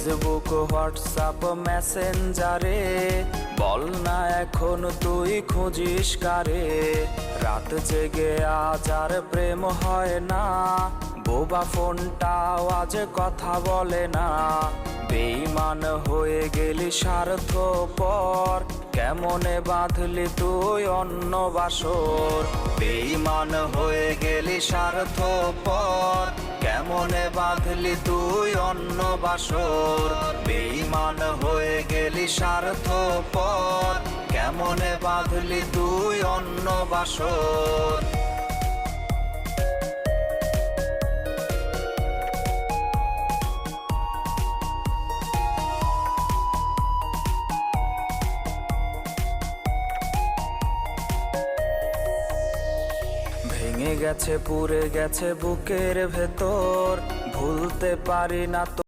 Facebook WhatsApp মেসেঞ্জারে বল না এখন তুই খুঁজিস কারে। রাত জেগে আজ আর প্রেম হয় না, বোবা ফোনটাও আজ কথা বলে না। বেঈমান হয়ে গেলি স্বার্থপর, কেমনে বাঁধলি তুই অন্য বাসর। বেঈমান হয়ে গেলি স্বার্থপর, কেমনে বাঁধলি তুই অন্য বাসর। বেঈমান হয়ে গেলি স্বার্থপর, কেমনে বাঁধলি তুই অন্য বাসর। ভেঙে গেছে পুড়ে গেছে বুকের ভেতর, ভুলতে পারি না তো